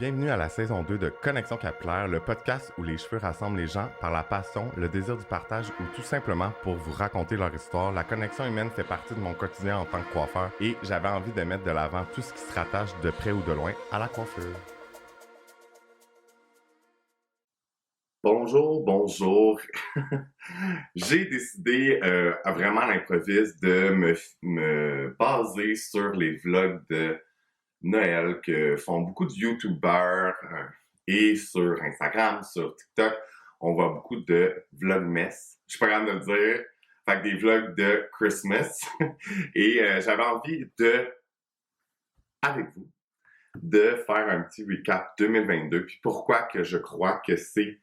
Bienvenue à la saison 2 de Connexion Capillaire, le podcast où les cheveux rassemblent les gens par la passion, le désir du partage ou tout simplement pour vous raconter leur histoire. La connexion humaine fait partie de mon quotidien en tant que coiffeur et j'avais envie de mettre de l'avant tout ce qui se rattache de près ou de loin à la coiffure. Bonjour. J'ai décidé vraiment à l'improviste de me baser sur les vlogs de Noël que font beaucoup de YouTubers et sur Instagram, sur TikTok, on voit beaucoup de vlogmas. Je suis pas capable de le dire. Fait que des vlogs de Christmas. Et j'avais envie avec vous, de faire un petit recap 2022. Puis pourquoi que je crois que c'est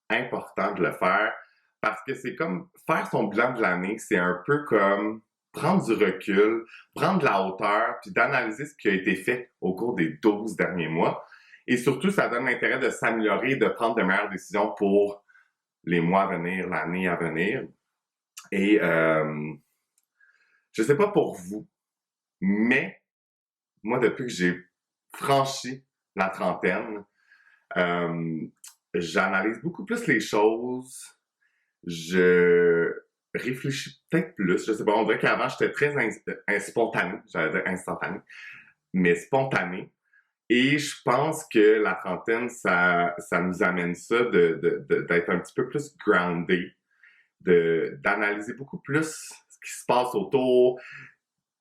important de le faire? Parce que c'est comme faire son bilan de l'année, c'est un peu comme prendre du recul, prendre de la hauteur, puis d'analyser ce qui a été fait au cours des 12 derniers mois. Et surtout, ça donne l'intérêt de s'améliorer, de prendre de meilleures décisions pour les mois à venir, l'année à venir. Et je sais pas pour vous, mais moi, depuis que j'ai franchi la trentaine, j'analyse beaucoup plus les choses. Je réfléchis peut-être plus. Je sais pas, on dirait qu'avant, j'étais très spontané. J'allais dire instantané, mais spontané. Et je pense que la trentaine, ça nous amène ça d'être un petit peu plus groundé, d'analyser beaucoup plus ce qui se passe autour,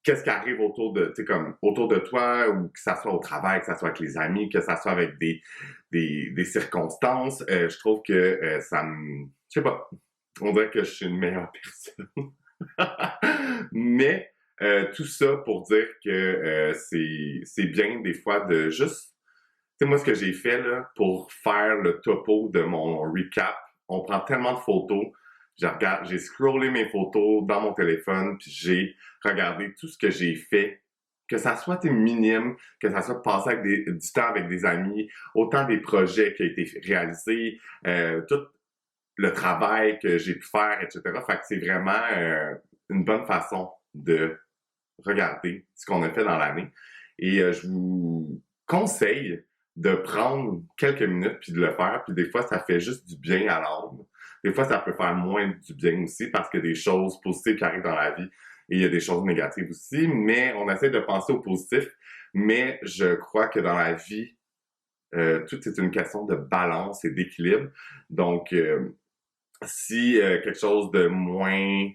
qu'est-ce qui arrive autour de, tu sais, comme autour de toi, ou que ça soit au travail, que ça soit avec les amis, que ça soit avec des circonstances. Je trouve que ça me... Je sais pas. On dirait que je suis une meilleure personne. Mais tout ça pour dire que c'est bien des fois de juste... Tu sais, moi, ce que j'ai fait là pour faire le topo de mon recap, on prend tellement de photos. J'ai scrollé mes photos dans mon téléphone, puis j'ai regardé tout ce que j'ai fait. Que ça soit minime, que ça soit passé avec du temps avec des amis, autant des projets qui ont été réalisés, tout le travail que j'ai pu faire, etc. Fait que c'est vraiment une bonne façon de regarder ce qu'on a fait dans l'année. Et je vous conseille de prendre quelques minutes puis de le faire. Puis des fois, ça fait juste du bien à l'âme. Des fois, ça peut faire moins du bien aussi parce qu'il y a des choses positives qui arrivent dans la vie et il y a des choses négatives aussi. Mais on essaie de penser au positif. Mais je crois que dans la vie, tout est une question de balance et d'équilibre. Donc, si quelque chose de moins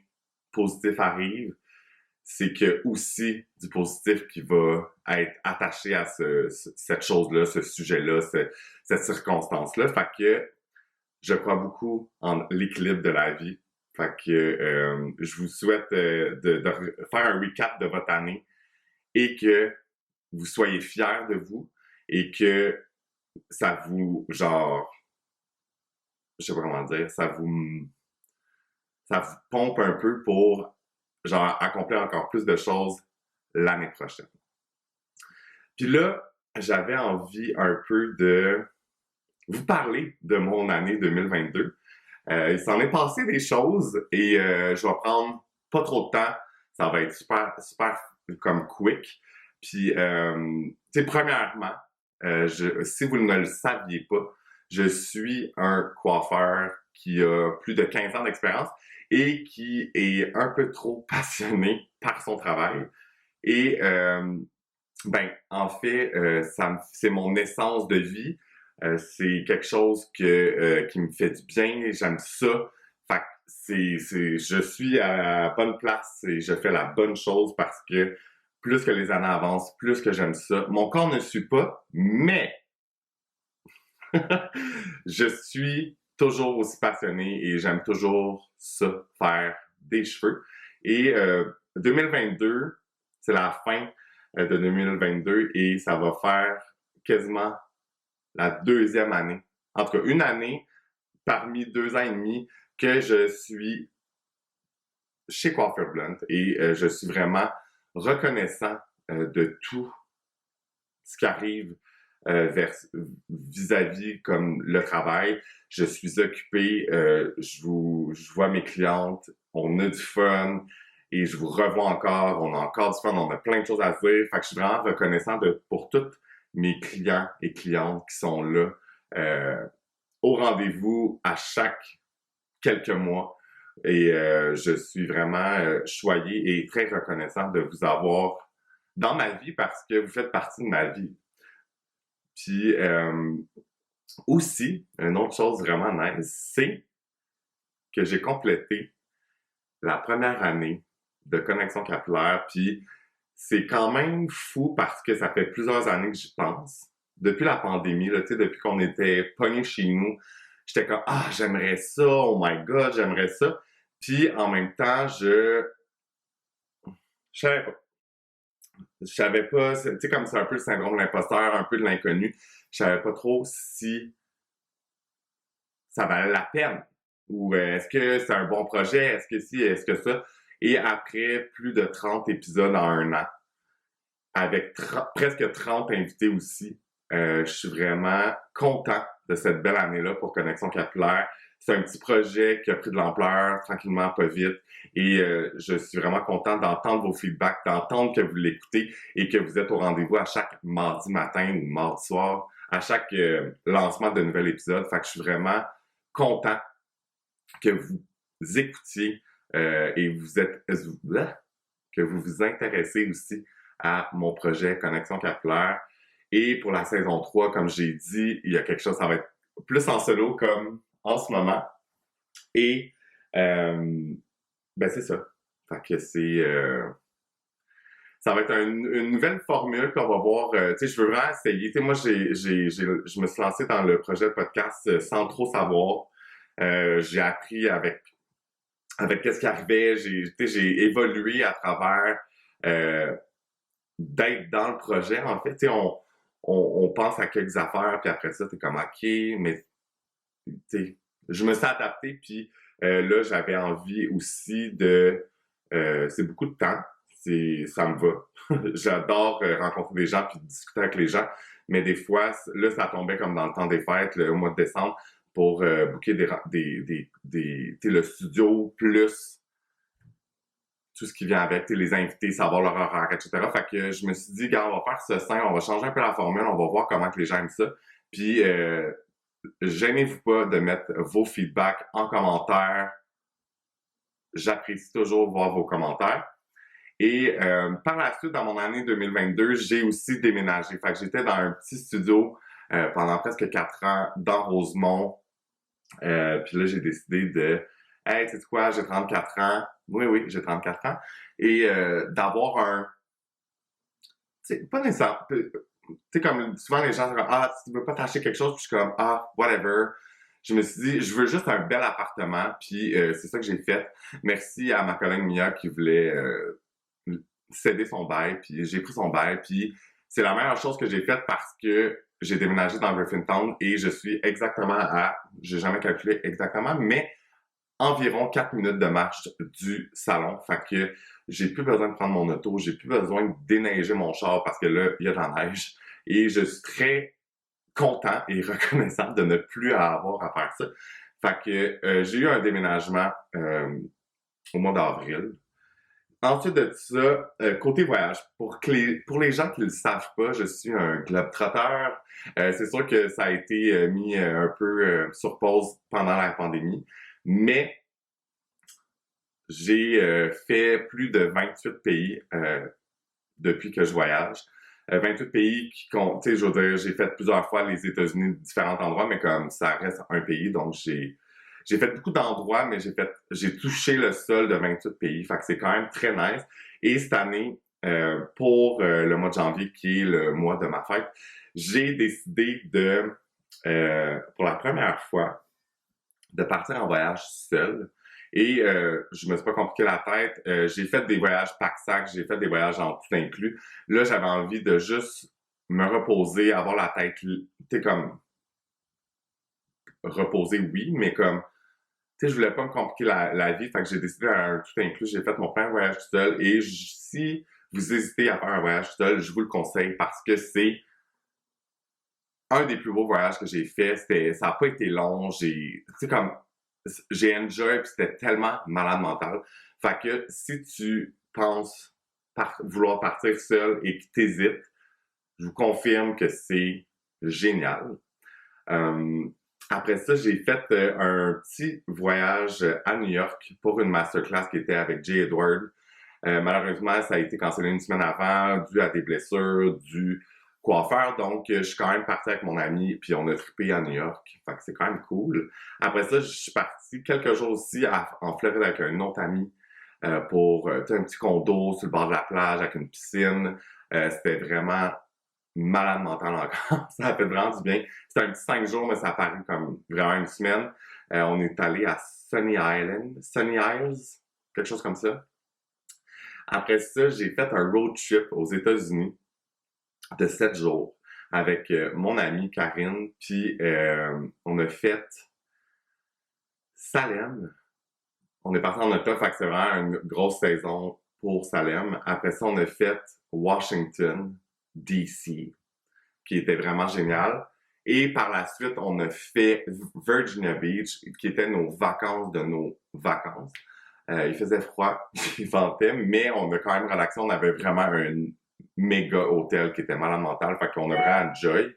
positif arrive, c'est que aussi du positif qui va être attaché à cette chose-là, ce sujet-là, cette circonstance-là. Fait que je crois beaucoup en l'équilibre de la vie. Fait que je vous souhaite de faire un recap de votre année et que vous soyez fiers de vous et que ça vous, genre, je sais pas comment dire, ça vous pompe un peu pour, genre, accomplir encore plus de choses l'année prochaine. Puis là, j'avais envie un peu de vous parler de mon année 2022. Il s'en est passé des choses et je vais prendre pas trop de temps. Ça va être super comme quick. Puis, tu sais, premièrement, si vous ne le saviez pas, je suis un coiffeur qui a plus de 15 ans d'expérience et qui est un peu trop passionné par son travail. Et, en fait, c'est mon essence de vie. C'est quelque chose qui me fait du bien. J'aime ça. Fait que je suis à la bonne place et je fais la bonne chose parce que plus que les années avancent, plus que j'aime ça. Mon corps ne suit pas, mais je suis toujours aussi passionné et j'aime toujours ça, faire des cheveux. Et 2022, c'est la fin de 2022 et ça va faire quasiment la deuxième année. En tout cas, une année parmi 2 ans et demi que je suis chez Coiffure Blunt et je suis vraiment reconnaissant de tout ce qui arrive vis-à-vis comme le travail. Je suis occupé, je vois mes clientes, on a du fun et je vous revois encore, on a encore du fun, on a plein de choses à se dire. Fait que je suis vraiment reconnaissant pour toutes mes clients et clientes qui sont là au rendez-vous à chaque quelques mois. Et je suis vraiment choyé et très reconnaissant de vous avoir dans ma vie parce que vous faites partie de ma vie. Puis aussi, une autre chose vraiment nice, c'est que j'ai complété la première année de connexion capillaire, puis c'est quand même fou parce que ça fait plusieurs années que j'y pense. Depuis la pandémie, là, tu sais, depuis qu'on était pognés chez nous, j'étais comme « Ah, j'aimerais ça, oh my God, j'aimerais ça ». Puis en même temps, je savais pas. Je savais pas, tu sais, comme c'est un peu le syndrome de l'imposteur, un peu de l'inconnu, je savais pas trop si ça valait la peine. Ou est-ce que c'est un bon projet? Est-ce que si, est-ce que ça? Et après plus de 30 épisodes en un an, avec presque 30 invités aussi, je suis vraiment content de cette belle année-là pour Connexion Capillaire. C'est un petit projet qui a pris de l'ampleur, tranquillement, pas vite. Et je suis vraiment content d'entendre vos feedbacks, d'entendre que vous l'écoutez et que vous êtes au rendez-vous à chaque mardi matin ou mardi soir, à chaque lancement de nouvel épisode. Fait que je suis vraiment content que vous écoutiez et que vous vous intéressez aussi à mon projet Connexion Capillaire. Et pour la saison 3, comme j'ai dit, il y a quelque chose, ça va être plus en solo comme en ce moment. Et ben c'est ça. Fait que ça va être une nouvelle formule qu'on va voir. Tu sais, je veux vraiment essayer. Tu sais, moi, je me suis lancé dans le projet de podcast sans trop savoir. J'ai appris avec qu'est-ce qui arrivait. J'ai évolué à travers d'être dans le projet. En fait, tu sais, on pense à quelques affaires, puis après ça, t'es comme OK, mais tu sais, je me suis adapté, puis là, j'avais envie aussi c'est beaucoup de temps. Ça me va. J'adore rencontrer des gens puis discuter avec les gens. Mais des fois, là, ça tombait comme dans le temps des fêtes, au mois de décembre, pour booker le studio plus tout ce qui vient avec, les invités, savoir leur horaire, etc. Fait que je me suis dit, gars, on va faire ce sein, on va changer un peu la formule, on va voir comment que les gens aiment ça. Puis, gênez-vous pas de mettre vos feedbacks en commentaire. J'apprécie toujours voir vos commentaires. Et par la suite, dans mon année 2022, j'ai aussi déménagé. Fait que j'étais dans un petit studio pendant presque 4 ans dans Rosemont. Puis là, j'ai décidé de « Hey, sais-tu quoi, j'ai 34 ans. » Oui, j'ai 34 ans. Et d'avoir tu sais, pas nécessairement... Tu sais, comme souvent les gens sont comme « Ah, tu veux pas t'acheter quelque chose? » Puis je suis comme « Ah, whatever. » Je me suis dit, je veux juste un bel appartement. Puis c'est ça que j'ai fait. Merci à ma collègue Mia qui voulait céder son bail, puis j'ai pris son bail, puis c'est la meilleure chose que j'ai faite parce que j'ai déménagé dans Griffintown et je suis exactement j'ai jamais calculé exactement, mais environ 4 minutes de marche du salon. Fait que j'ai plus besoin de prendre mon auto, j'ai plus besoin de déneiger mon char parce que là, il y a de la neige. Et je suis très content et reconnaissant de ne plus avoir à faire ça. Fait que j'ai eu un déménagement au mois d'avril. Ensuite de ça, côté voyage, pour les gens qui ne le savent pas, je suis un globe-trotteur. C'est sûr que ça a été mis un peu sur pause pendant la pandémie, mais j'ai fait plus de 28 pays depuis que je voyage. 28 pays qui comptent, tu sais, je veux dire, j'ai fait plusieurs fois les États-Unis, différents endroits, mais comme ça reste un pays, donc j'ai fait beaucoup d'endroits, mais j'ai touché le sol de 28 pays. Fait que c'est quand même très nice. Et cette année, pour le mois de janvier, qui est le mois de ma fête, j'ai décidé pour la première fois, de partir en voyage seul. Et je me suis pas compliqué la tête. J'ai fait des voyages pack-sac, j'ai fait des voyages en tout inclus. Là, j'avais envie de juste me reposer, avoir la tête, tu sais, comme reposer, oui, mais comme tu sais, je voulais pas me compliquer la vie, fait que j'ai décidé un tout inclus. J'ai fait mon premier voyage tout seul et si vous hésitez à faire un voyage tout seul, je vous le conseille parce que c'est un des plus beaux voyages que j'ai fait. Ça a pas été long. Tu sais, comme, j'ai enjoy puis c'était tellement malade mental. Fait que si tu penses vouloir partir seul et que t'hésites, je vous confirme que c'est génial. Euh, Après ça, j'ai fait un petit voyage à New York pour une masterclass qui était avec Jay Edward. Malheureusement, ça a été cancellé une semaine avant, dû à des blessures, du coiffeur. Donc, je suis quand même parti avec mon ami, puis on a trippé à New York. Fait que c'est quand même cool. Après ça, je suis parti quelques jours aussi en Floride avec un autre ami pour un petit condo sur le bord de la plage avec une piscine. C'était vraiment malade mental encore. Ça a fait vraiment du bien. C'était un petit 5 jours, mais ça a paru comme vraiment une semaine. On est allé à Sunny Isles, quelque chose comme ça. Après ça, j'ai fait un road trip aux États-Unis de 7 jours avec mon amie Karine, puis on a fait Salem. On est parti en auto, fait que c'est vraiment une grosse saison pour Salem. Après ça, on a fait Washington, D.C., qui était vraiment génial. Et par la suite, on a fait Virginia Beach, qui était nos vacances de nos vacances. Il faisait froid, il ventait, mais on a quand même relaxé. On avait vraiment un méga hôtel qui était malade mental, fait qu'on a vraiment enjoy.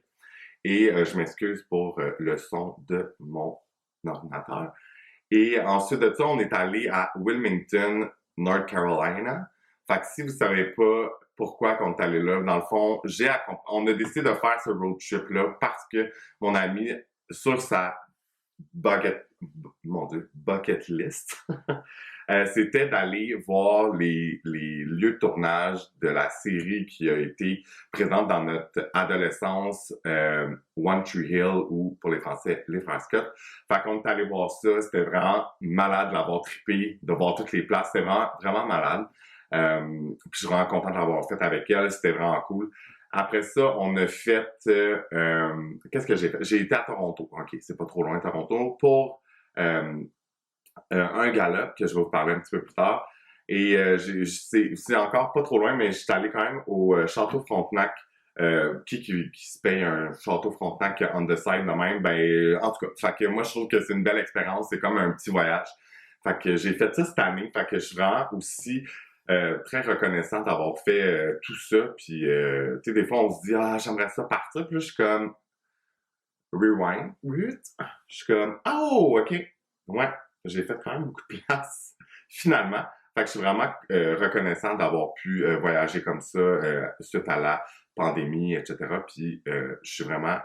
Et je m'excuse pour le son de mon ordinateur. Et ensuite de ça, on est allé à Wilmington, North Carolina. Fait que si vous savez pas pourquoi on est allé là, dans le fond, on a décidé de faire ce road trip-là parce que mon ami, sur sa bucket list, c'était d'aller voir les lieux de tournage de la série qui a été présente dans notre adolescence, One Tree Hill, ou pour les Français, les Frères Scott. Fait qu'on est allé voir ça, c'était vraiment malade de l'avoir trippé, de voir toutes les places, c'était vraiment, vraiment malade. Puis je suis vraiment content de l'avoir fait avec elle, c'était vraiment cool. Après ça, on a fait... qu'est-ce que j'ai fait? J'ai été à Toronto. OK, c'est pas trop loin, Toronto, pour un gala que je vais vous parler un petit peu plus tard. Et c'est encore pas trop loin, mais je suis allé quand même au Château Frontenac. Qui se paye un Château Frontenac on the side de même? Ben, en tout cas, fait que moi, je trouve que c'est une belle expérience. C'est comme un petit voyage. Fait que j'ai fait ça cette année. Fait que je suis vraiment aussi très reconnaissant d'avoir fait tout ça. Puis, tu sais, des fois, on se dit, ah, j'aimerais ça partir. Puis là, je suis comme, rewind. Je suis comme, oh, OK. Ouais, j'ai fait quand même beaucoup de place, finalement. Fait que je suis vraiment reconnaissant d'avoir pu voyager comme ça suite à la pandémie, etc. Puis, je suis vraiment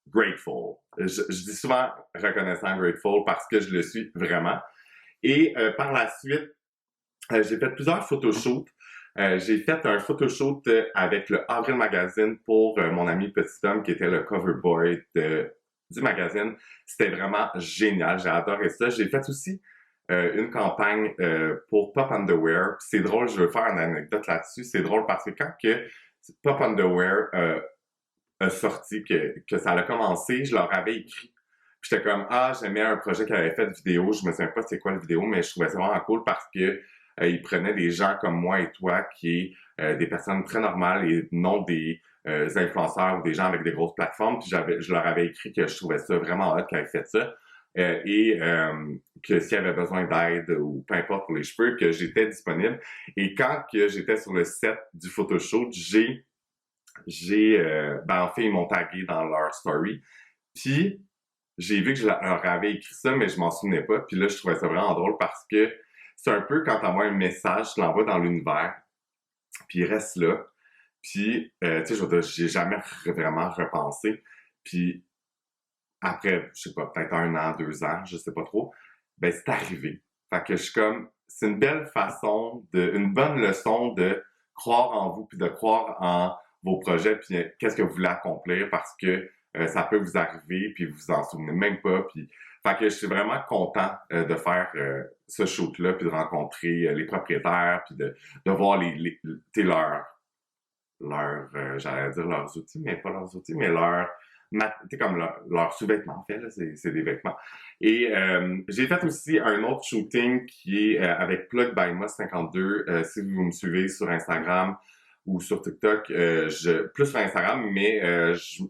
grateful. Je dis souvent reconnaissant, grateful, parce que je le suis vraiment. Et par la suite, j'ai fait plusieurs photoshoots. J'ai fait un photoshoot avec le Avril Magazine pour mon ami Petit Homme, qui était le cover boy du magazine. C'était vraiment génial, j'ai adoré ça. J'ai fait aussi une campagne pour Pop Underwear. C'est drôle, je veux faire une anecdote là-dessus. C'est drôle parce que quand que Pop Underwear a sorti, que ça a commencé, je leur avais écrit. Puis j'étais comme, ah, j'aimais un projet qu'ils avaient fait de vidéo. Je me souviens pas c'est quoi la vidéo, mais je trouvais ça vraiment cool parce que ils prenaient des gens comme moi et toi, qui est des personnes très normales et non des influenceurs ou des gens avec des grosses plateformes. Puis je leur avais écrit que je trouvais ça vraiment hot qu'ils avaient fait ça. Et que s'il y avait besoin d'aide ou peu importe pour les cheveux, que j'étais disponible. Et quand que j'étais sur le set du photoshoot, en fait, ils m'ont tagué dans leur story. Puis, j'ai vu que je leur avais écrit ça, mais je m'en souvenais pas. Puis là, je trouvais ça vraiment drôle parce que c'est un peu quand t'envoies un message, tu l'envoies dans l'univers, puis il reste là. Puis, tu sais, j'ai jamais vraiment repensé. Puis, après, je sais pas, peut-être 1 an, 2 ans, je sais pas trop, ben c'est arrivé. Fait que je suis comme, c'est une belle façon une bonne leçon de croire en vous, puis de croire en vos projets, puis qu'est-ce que vous voulez accomplir, parce que ça peut vous arriver, puis vous vous en souvenez même pas, puis fait que je suis vraiment content de faire ce shoot-là, puis de rencontrer les propriétaires, puis de voir j'allais dire leurs outils, mais pas leurs outils, mais tu comme leurs sous-vêtements, en fait, là, c'est des vêtements. Et j'ai fait aussi un autre shooting qui est avec Plug by Moss 52. Si vous me suivez sur Instagram ou sur TikTok, plus sur Instagram, mais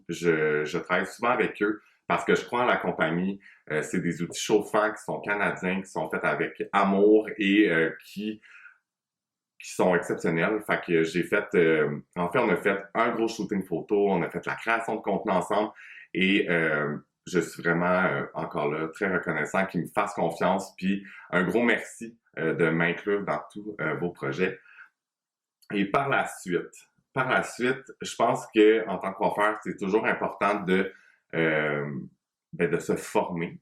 je travaille souvent avec eux parce que je crois en la compagnie. C'est des outils chauffants qui sont canadiens, qui sont faits avec amour et qui qui sont exceptionnels. Fait que j'ai fait, en fait, on a fait un gros shooting photo, on a fait la création de contenu ensemble et je suis vraiment encore là très reconnaissant qu'ils me fassent confiance. Puis un gros merci de m'inclure dans tous vos projets. Et par la suite, je pense que en tant que coiffeur, c'est toujours important de se former.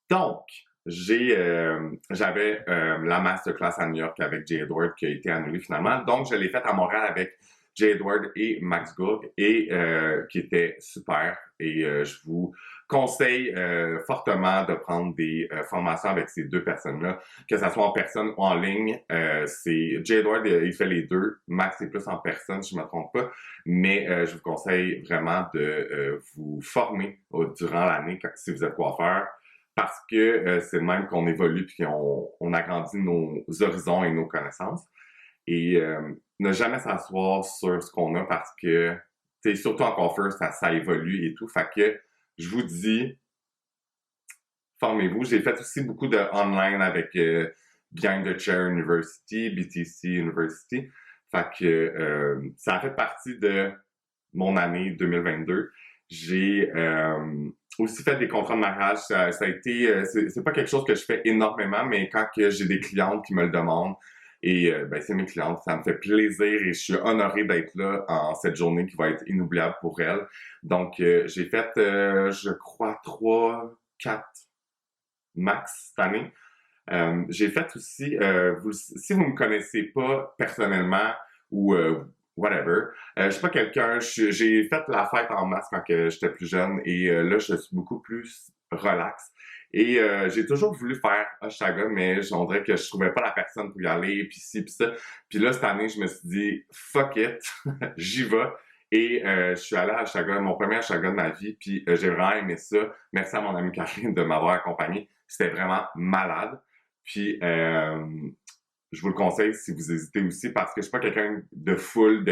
Donc, j'avais la masterclass à New York avec Jay Edward qui a été annulée finalement. Donc, je l'ai faite à Montréal avec Jay Edward et Max Gourg et qui était super. Et je vous conseille fortement de prendre des formations avec ces deux personnes-là, que ça soit en personne ou en ligne. C'est Jay Edward, il fait les deux. Max c'est plus en personne, si je me trompe pas. Mais je vous conseille vraiment de vous former durant l'année si vous êtes coiffeur. Parce que c'est le même qu'on évolue puis on agrandit nos horizons et nos connaissances. Et ne jamais s'asseoir sur ce qu'on a parce que, tu sais, surtout en coiffeur, ça évolue et tout. Fait que je vous dis, formez-vous. J'ai fait aussi beaucoup de online avec Behind the Chair University, BTC University. Fait que ça a fait partie de mon année 2022. J'ai aussi fait des contrats de mariage. Ça a été, c'est pas quelque chose que je fais énormément, mais quand que j'ai des clientes qui me le demandent, et ben c'est mes clientes, ça me fait plaisir et je suis honoré d'être là en cette journée qui va être inoubliable pour elles. Donc j'ai fait, je crois, 3, 4 max cette année. J'ai fait aussi, si vous me connaissez pas personnellement ou whatever, je suis pas quelqu'un, j'ai fait la fête en masse quand que j'étais plus jeune et là je suis beaucoup plus relax. Et j'ai toujours voulu faire Oshaga, mais on dirait que je trouvais pas la personne pour y aller, puis ci, puis ça. Puis là, cette année, je me suis dit, fuck it, j'y vais. Et je suis allé à Oshaga, mon premier Oshaga de ma vie, puis j'ai vraiment aimé ça. Merci à mon amie Kathleen de m'avoir accompagné. C'était vraiment malade. Puis je vous le conseille si vous hésitez aussi, parce que je suis pas quelqu'un de full,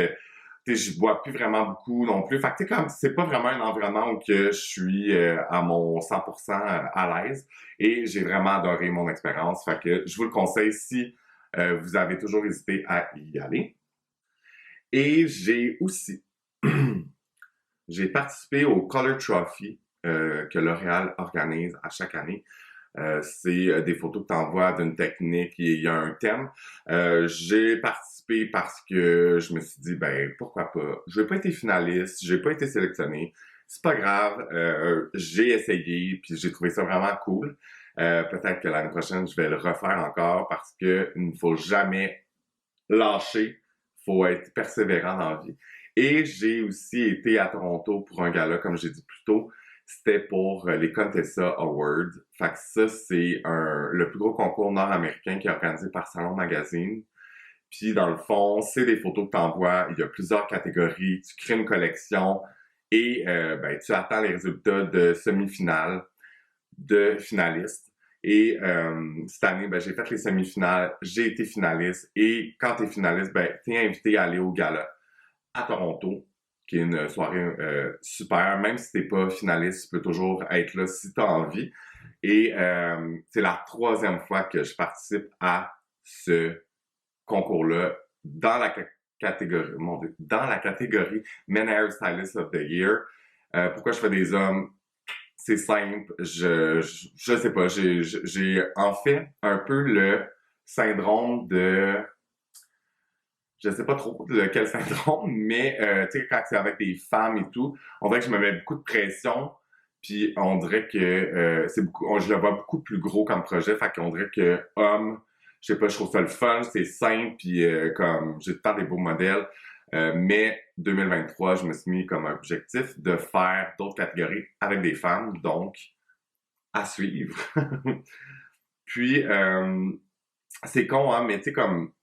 tu sais, je bois plus vraiment beaucoup non plus. Fait que, tu sais, comme c'est pas vraiment un environnement où que je suis à mon 100% à l'aise. Et j'ai vraiment adoré mon expérience. Fait que je vous le conseille si vous avez toujours hésité à y aller. Et j'ai aussi, j'ai participé au Color Trophy que L'Oréal organise à chaque année. C'est des photos que tu envoies d'une technique et il y a un thème. J'ai participé parce que je me suis dit, ben pourquoi pas. Je n'ai pas été finaliste, j'ai pas été sélectionné. C'est pas grave, j'ai essayé puis j'ai trouvé ça vraiment cool. Peut-être que l'année prochaine, je vais le refaire encore parce que il ne faut jamais lâcher, faut être persévérant dans la vie. Et j'ai aussi été à Toronto pour un gala, comme j'ai dit plus tôt. C'était pour les Contessa Awards. Fait que ça, c'est le plus gros concours nord-américain qui est organisé par Salon Magazine. Puis, dans le fond, c'est des photos que tu envoies. Il y a plusieurs catégories. Tu crées une collection et ben, tu attends les résultats de semi-finale, de finalistes. Et cette année, ben, j'ai fait les semi-finales. J'ai été finaliste. Et quand tu es finaliste, ben, tu es invité à aller au gala à Toronto, qui est une soirée super. Même si t'es pas finaliste, tu peux toujours être là si t'as envie. Et c'est la 3e fois que je participe à ce concours-là dans la catégorie, mon Dieu, dans la catégorie Men Hair Stylist of the Year. Pourquoi je fais des hommes? C'est simple, je sais pas, j'ai en fait un peu le syndrome de, je sais pas trop lequel syndrome, mais tu sais, quand c'est avec des femmes et tout, on dirait que je me mets beaucoup de pression, puis on dirait que c'est beaucoup, je le vois beaucoup plus gros comme projet, fait qu'on dirait que homme, je sais pas, je trouve ça le fun, c'est simple, puis comme j'ai tout le temps des beaux modèles, mais 2023, je me suis mis comme objectif de faire d'autres catégories avec des femmes, donc à suivre. Puis c'est con, hein, mais tu sais comme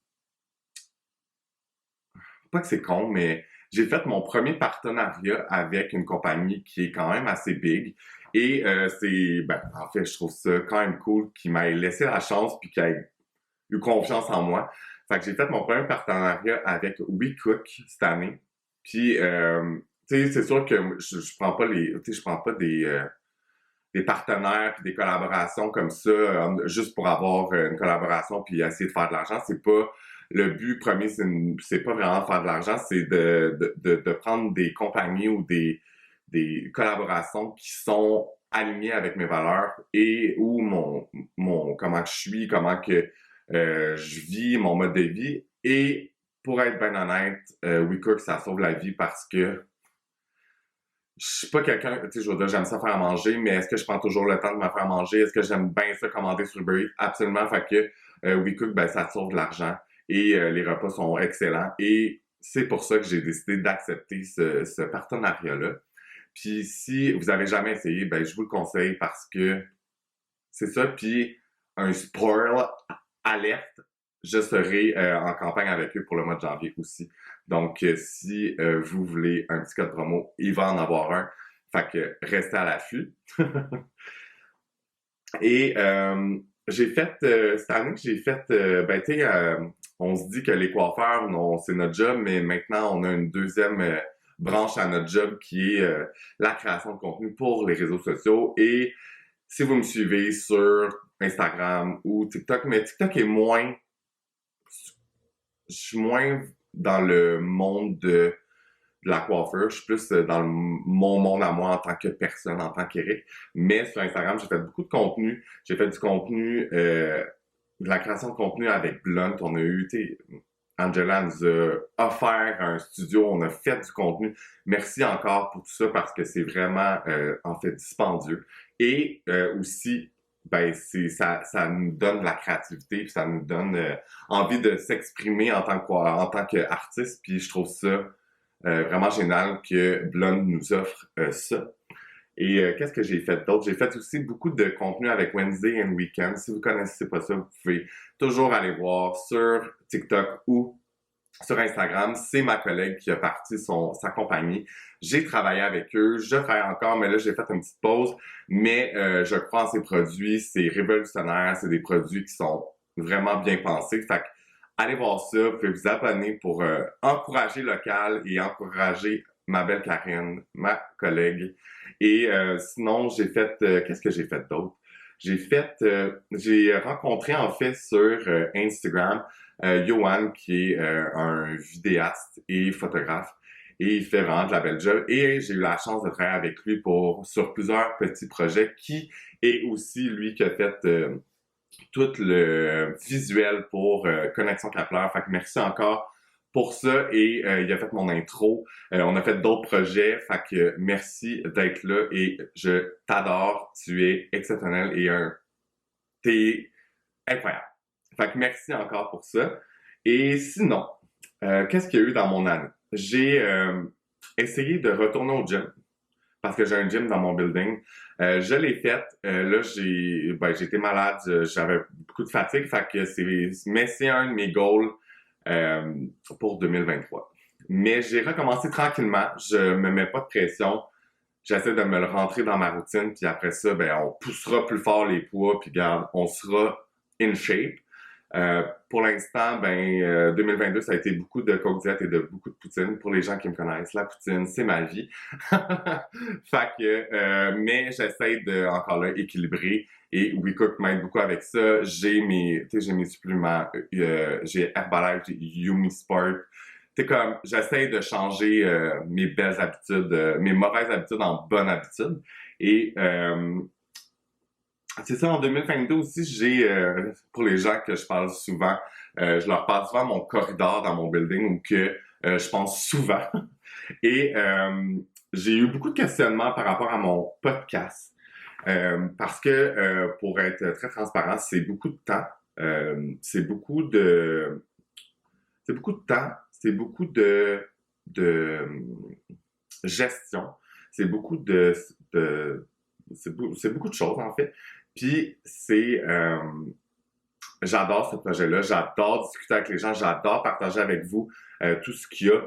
pas que c'est con, mais j'ai fait mon premier partenariat avec une compagnie qui est quand même assez big. Et en fait, je trouve ça quand même cool qu'il m'ait laissé la chance puis qu'il ait eu confiance en moi. Fait que j'ai fait mon premier partenariat avec WeCook cette année. Puis, tu sais, c'est sûr que je prends pas je prends pas des partenaires puis des collaborations comme ça juste pour avoir une collaboration puis essayer de faire de l'argent. C'est pas le but premier, c'est pas vraiment de faire de l'argent, c'est de prendre des compagnies ou des collaborations qui sont alignées avec mes valeurs et où comment que je suis, comment que je vis, mon mode de vie. Et pour être bien honnête, WeCook, ça sauve la vie parce que je suis pas quelqu'un, tu sais, je veux dire, j'aime ça faire à manger, mais est-ce que je prends toujours le temps de me faire manger? Est-ce que j'aime bien ça commander sur Uber Eats? Absolument. Fait que WeCook, ben, ça te sauve de l'argent et les repas sont excellents. Et c'est pour ça que j'ai décidé d'accepter ce partenariat-là. Puis si vous avez jamais essayé, ben, je vous le conseille parce que c'est ça. Puis un spoil alerte, je serai en campagne avec eux pour le mois de janvier aussi. Donc, si vous voulez un petit code promo, il va en avoir un. Fait que restez à l'affût. Et j'ai fait, cette année, j'ai fait, ben tu sais, on se dit que les coiffeurs, non, c'est notre job, mais maintenant, on a une deuxième branche à notre job qui est la création de contenu pour les réseaux sociaux. Et si vous me suivez sur Instagram ou TikTok, mais TikTok est moins, je suis moins dans le monde de la coiffure, je suis plus dans mon monde à moi en tant que personne, en tant qu'Éric. Mais sur Instagram, j'ai fait beaucoup de contenu. J'ai fait du contenu, de la création de contenu avec Blunt. On a eu, tu sais, Angela nous a offert un studio, on a fait du contenu. Merci encore pour tout ça parce que c'est vraiment, en fait, dispendieux. Et aussi, ben ça nous donne de la créativité, puis ça nous donne envie de s'exprimer en tant qu'artiste. Puis je trouve ça vraiment génial que Blonde nous offre ça. Et qu'est-ce que j'ai fait d'autre? J'ai fait aussi beaucoup de contenu avec Wednesday and Weekend. Si vous connaissez pas ça, vous pouvez toujours aller voir sur TikTok ou sur Instagram. C'est ma collègue qui a parti sa compagnie. J'ai travaillé avec eux. Je travaille encore, mais là, j'ai fait une petite pause. Mais je crois en ces produits. C'est révolutionnaire. C'est des produits qui sont vraiment bien pensés. Fait que allez voir ça. Vous pouvez vous abonner pour encourager local et encourager ma belle Karine, ma collègue. Et sinon, j'ai fait... qu'est-ce que j'ai fait d'autre? J'ai rencontré en fait sur Instagram Johan qui est un vidéaste et photographe et il fait vraiment de la belle job et j'ai eu la chance de travailler avec lui sur plusieurs petits projets qui est aussi lui qui a fait tout le visuel pour Connexion Capillaire. Fait que merci encore pour ça et il a fait mon intro. On a fait d'autres projets. Fait que merci d'être là et je t'adore. Tu es exceptionnel et t'es incroyable. Fait que merci encore pour ça. Et sinon, qu'est-ce qu'il y a eu dans mon année? J'ai essayé de retourner au gym parce que j'ai un gym dans mon building. Je l'ai fait. Là, j'ai été malade. J'avais beaucoup de fatigue. Fait que mais c'est un de mes goals pour 2023. Mais j'ai recommencé tranquillement. Je me mets pas de pression. J'essaie de me le rentrer dans ma routine. Puis après ça, ben, on poussera plus fort les poids. Puis regarde, on sera in shape. Pour l'instant, 2022, ça a été beaucoup de coke diète et de beaucoup de poutine. Pour les gens qui me connaissent, la poutine, c'est ma vie. Fait que, mais j'essaie de, encore là, équilibrer. Et WeCook m'aide beaucoup avec ça. J'ai mes suppléments, j'ai Herbalife, j'ai Yumi Sport. C'est comme, j'essaie de changer mes belles habitudes, mes mauvaises habitudes en bonnes habitudes. Et c'est ça, en 2022 aussi, pour les gens que je parle souvent, je leur parle souvent mon corridor dans mon building ou que je pense souvent. Et j'ai eu beaucoup de questionnements par rapport à mon podcast. Parce que, pour être très transparent, c'est beaucoup de temps. C'est beaucoup de temps. C'est beaucoup de gestion. C'est beaucoup c'est beaucoup de choses, en fait. Puis j'adore ce projet-là, j'adore discuter avec les gens, j'adore partager avec vous tout ce qu'il y a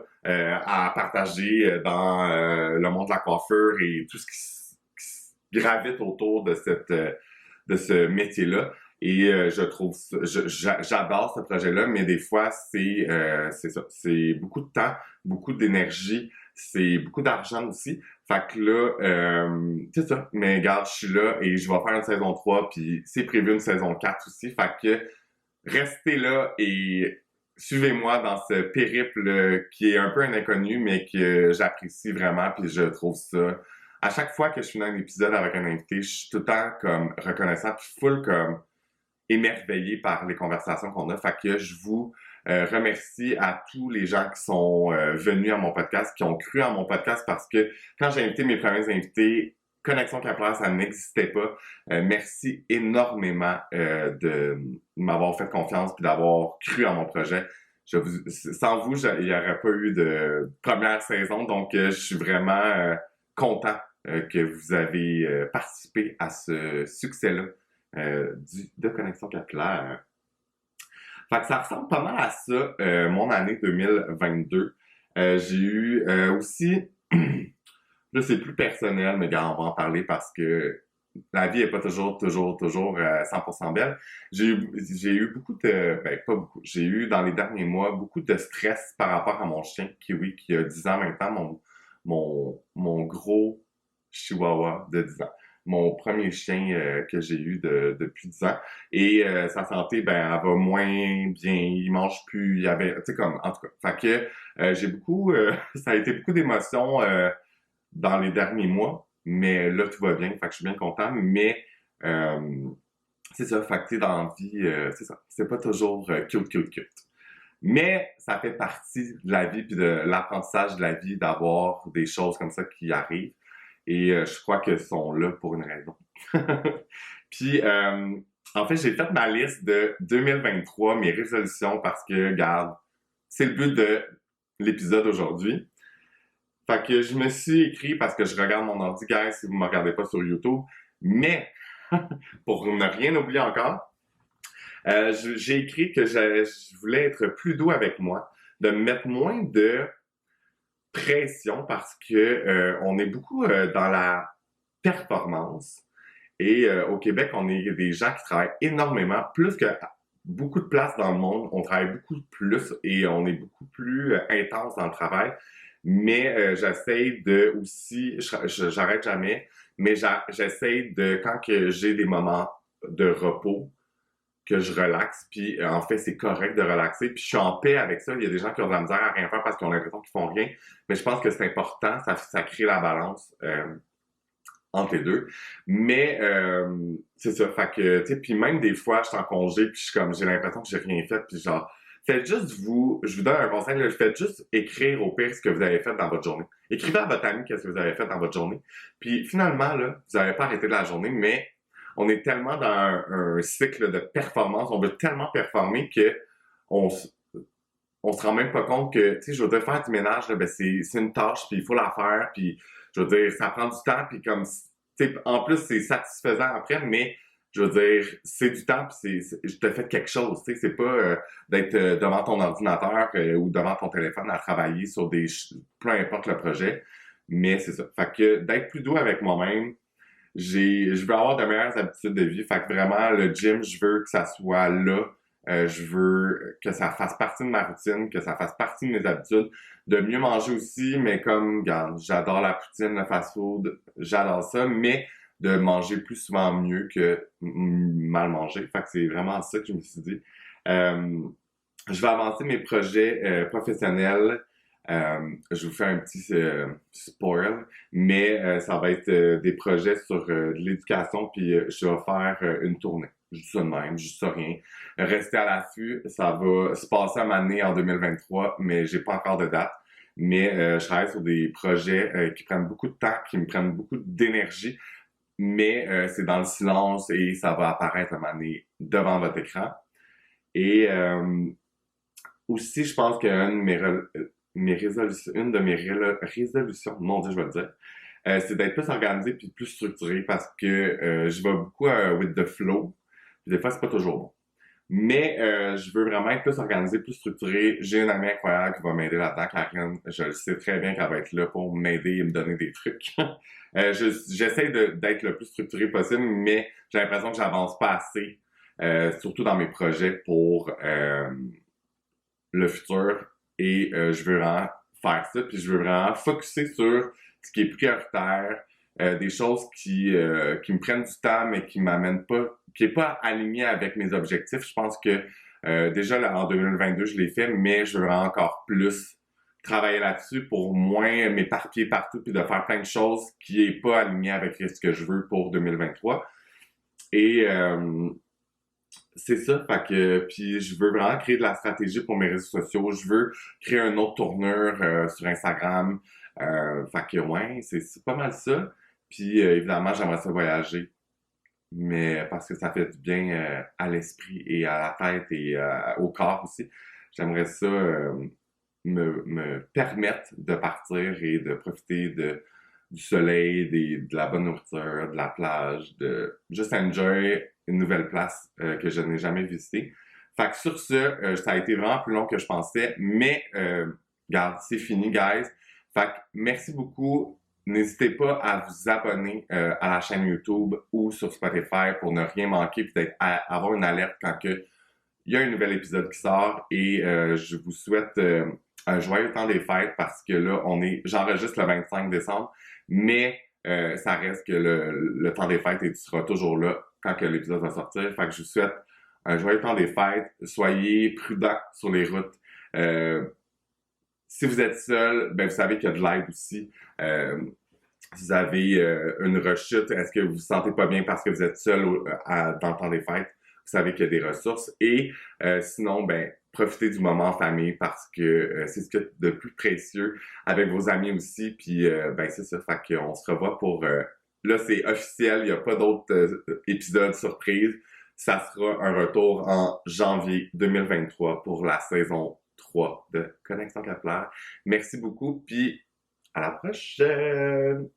à partager dans le monde de la coiffure et tout ce qui gravite autour de de ce métier-là. Et j'adore ce projet-là, mais des fois c'est ça, c'est beaucoup de temps, beaucoup d'énergie, c'est beaucoup d'argent aussi. Fait que là, c'est ça. Mais regarde, je suis là et je vais faire une saison 3 puis c'est prévu une saison 4 aussi. Fait que restez là et suivez-moi dans ce périple qui est un peu un inconnu, mais que j'apprécie vraiment, puis je trouve ça. À chaque fois que je finis un épisode avec un invité, je suis tout le temps comme reconnaissant, puis full comme émerveillé par les conversations qu'on a. Fait que je vous remercie à tous les gens qui sont venus à mon podcast, qui ont cru à mon podcast, parce que quand j'ai invité mes premiers invités, Connexion Capillaire, ça n'existait pas. Merci énormément de m'avoir fait confiance et d'avoir cru à mon projet. Sans vous, il n'y aurait pas eu de première saison, donc je suis vraiment content que vous avez participé à ce succès-là de Connexion Capillaire. Fait que ça ressemble pas mal à ça, mon année 2022. J'ai eu aussi, là c'est plus personnel, mais gars, on va en parler parce que la vie est pas toujours 100% belle. J'ai eu beaucoup de, ben pas beaucoup, j'ai eu dans les derniers mois beaucoup de stress par rapport à mon chien, Kiwi, qui a 10 ans maintenant, mon gros chihuahua de 10 ans. Mon premier chien que j'ai eu depuis 10 ans. Et sa santé, ben, elle va moins bien, il mange plus, il y avait, tu sais, comme, en tout cas. Fait que j'ai beaucoup, ça a été beaucoup d'émotions dans les derniers mois, mais là, tout va bien, fait que je suis bien content, mais c'est ça, fait que tu sais, dans la vie, c'est ça, c'est pas toujours cute. Mais ça fait partie de la vie puis de l'apprentissage de la vie d'avoir des choses comme ça qui arrivent. Et je crois qu'elles sont là pour une raison. Puis, en fait, j'ai fait ma liste de 2023, mes résolutions, parce que, regarde, c'est le but de l'épisode aujourd'hui. Fait que je me suis écrit, parce que je regarde mon ordi, guys, si vous ne me regardez pas sur YouTube, mais, pour ne rien oublier encore, j'ai écrit que je voulais être plus doux avec moi, de mettre moins de pression parce que on est beaucoup dans la performance et au Québec, on est des gens qui travaillent énormément, plus que beaucoup de places dans le monde, on travaille beaucoup plus et on est beaucoup plus intense dans le travail. Mais j'essaie de aussi, j'arrête jamais, mais j'essaie de, quand que j'ai des moments de repos, que je relaxe, puis en fait, c'est correct de relaxer, puis je suis en paix avec ça. Il y a des gens qui ont de la misère à rien faire parce qu'ils ont l'impression qu'ils font rien, mais je pense que c'est important, ça crée la balance entre les deux. Mais c'est ça, fait que, tu sais, puis même des fois, je suis en congé, puis je suis comme, j'ai l'impression que j'ai rien fait, puis genre, faites juste je vous donne un conseil, là, faites juste écrire au pire ce que vous avez fait dans votre journée. Écrivez à votre ami qu'est-ce que vous avez fait dans votre journée. Puis finalement, là, vous n'avez pas arrêté de la journée, mais on est tellement dans un cycle de performance, on veut tellement performer que on, on se rend même pas compte que, tu sais, je veux dire, faire du ménage, là, ben c'est une tâche, puis il faut la faire, puis je veux dire, ça prend du temps, puis comme, tu sais, en plus, c'est satisfaisant après, mais je veux dire, c'est du temps, puis je te fais quelque chose, tu sais, c'est pas d'être devant ton ordinateur ou devant ton téléphone à travailler sur peu importe le projet, mais c'est ça. Fait que d'être plus doux avec moi-même, je veux avoir de meilleures habitudes de vie. Fait que vraiment, le gym, je veux que ça soit là. Je veux que ça fasse partie de ma routine, que ça fasse partie de mes habitudes. De mieux manger aussi, mais comme, regarde, j'adore la poutine, le fast-food, j'adore ça, mais de manger plus souvent mieux que mal manger. Fait que c'est vraiment ça que je me suis dit. Je vais avancer mes projets professionnels. Je vous fais un petit spoil, mais ça va être des projets sur de l'éducation, puis je vais faire une tournée. Je dis ça de même, je dis ça rien. Restez à l'affût, ça va se passer à ma année en 2023, mais j'ai pas encore de date. Mais je travaille sur des projets qui prennent beaucoup de temps, qui me prennent beaucoup d'énergie, mais c'est dans le silence et ça va apparaître à ma année devant votre écran. Et aussi, je pense qu'une de une de mes résolutions, mon Dieu, je vais le dire, c'est d'être plus organisé puis plus structuré parce que je vais beaucoup with the flow. Puis des fois, c'est pas toujours bon. Mais je veux vraiment être plus organisé, plus structuré. J'ai une amie incroyable qui va m'aider là-dedans, Karine. Je le sais très bien qu'elle va être là pour m'aider et me donner des trucs. J'essaie d'être le plus structuré possible, mais j'ai l'impression que j'avance pas assez, surtout dans mes projets pour le futur. Et je veux vraiment faire ça, puis je veux vraiment focusser sur ce qui est prioritaire, des choses qui me prennent du temps, mais qui m'amènent pas, qui est pas aligné avec mes objectifs. Je pense que Déjà, là, en 2022, je l'ai fait, mais je veux encore plus travailler là-dessus pour moins m'éparpiller partout puis de faire plein de choses qui est pas aligné avec ce que je veux pour 2023. Et c'est ça, fait que puis je veux vraiment créer de la stratégie pour mes réseaux sociaux. Je veux créer une autre tournure sur Instagram. Fait que ouais, c'est pas mal ça. Puis évidemment, j'aimerais ça voyager, mais parce que ça fait du bien à l'esprit et à la tête et au corps aussi. J'aimerais ça me permettre de partir et de profiter du soleil, de la bonne nourriture, de la plage, de juste enjoy une nouvelle place que je n'ai jamais visitée. Fait que sur ce, ça a été vraiment plus long que je pensais, mais regarde, c'est fini, guys. Fait que merci beaucoup. N'hésitez pas à vous abonner à la chaîne YouTube ou sur Spotify pour ne rien manquer, peut-être avoir une alerte quand il y a un nouvel épisode qui sort. Et je vous souhaite un joyeux temps des fêtes parce que là, j'enregistre le 25 décembre, mais ça reste que le temps des fêtes et tu seras toujours là quand que l'épisode va sortir. Fait que je vous souhaite un joyeux temps des fêtes. Soyez prudents sur les routes. Si vous êtes seul, ben vous savez qu'il y a de l'aide aussi. Si vous avez une rechute, est-ce que vous vous sentez pas bien parce que vous êtes seul dans le temps des fêtes? Vous savez qu'il y a des ressources. Et sinon, ben profitez du moment en famille parce que c'est ce qu'il y a de plus précieux avec vos amis aussi. Puis ben c'est ça, fait qu'on se revoit pour... là, c'est officiel, il n'y a pas d'autres épisodes surprises. Ça sera un retour en janvier 2023 pour la saison 3 de Connexion Capillaire. Merci beaucoup, puis à la prochaine!